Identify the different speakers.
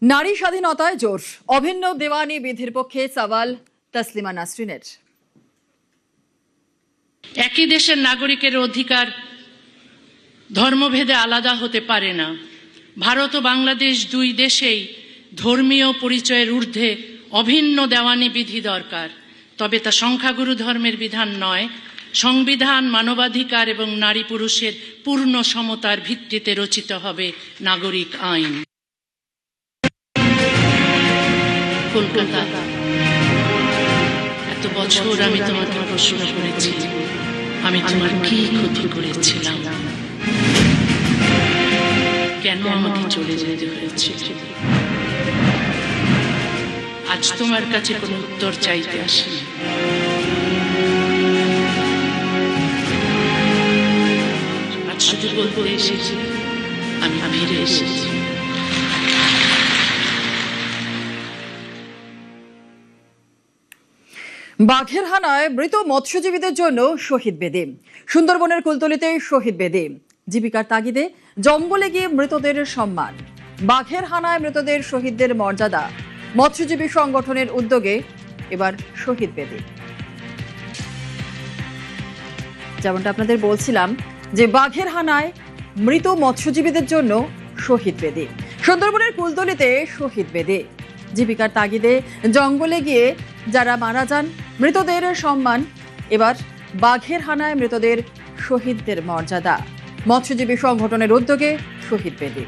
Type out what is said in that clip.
Speaker 1: নারী স্বাধীনতায় জোর, অভিন্ন দেওয়ানি বিধির পক্ষে সওয়াল তসলিমা নাসরিনের।
Speaker 2: একই দেশের নাগরিকের অধিকার ধর্মভেদে আলাদা হতে পারে না। ভারত ও বাংলাদেশ দুই দেশেই ধর্মীয় পরিচয়ের ঊর্ধ্বে অভিন্ন দেওয়ানি বিধি দরকার, তবে তা সংখ্যাগুরু ধর্মের বিধান নয়। সংবিধান, মানবাধিকার এবং নারী পুরুষের পূর্ণ সমতার ভিত্তিতে রচিত হবে নাগরিক আইন। কলকাতা, এত বছর আমি তোমাকে প্রশ্ন করেছি, আমি তোমার কি ক্ষতি করেছিলাম, কেন আমাকে চলে যেতে হয়েছে? আজ তোমার কাছে কোনো উত্তর চাইতে আসিনি। আজ শুধু বলতে এসেছি, আমি ফিরে এসেছি।
Speaker 1: বাঘের হানায় মৃত মৎস্যজীবীদের জন্য শহীদ বেদি। সুন্দরবনের কুলতলিতে শহীদ বেদি। জীবিকার তাগিদে জঙ্গলে গিয়ে মৃতদের সম্মান। বাঘের হানায় মৃতদের শহীদদের মর্যাদা। মৎস্যজীবী সংগঠনের উদ্যোগে এবার শহীদ বেদি। যেমনটা আপনাদের বলছিলাম যে বাঘের হানায় মৃত মৎস্যজীবীদের জন্য শহীদ বেদি। সুন্দরবনের কুলতলিতে শহীদ বেদি। জীবিকার তাগিদে জঙ্গলে গিয়ে যারা মারা যান মৃতদের সম্মান। এবার বাঘের হানায় মৃতদের শহীদদের মর্যাদা। মৎস্যজীবী সংগঠনের উদ্যোগে শহীদ বেদি।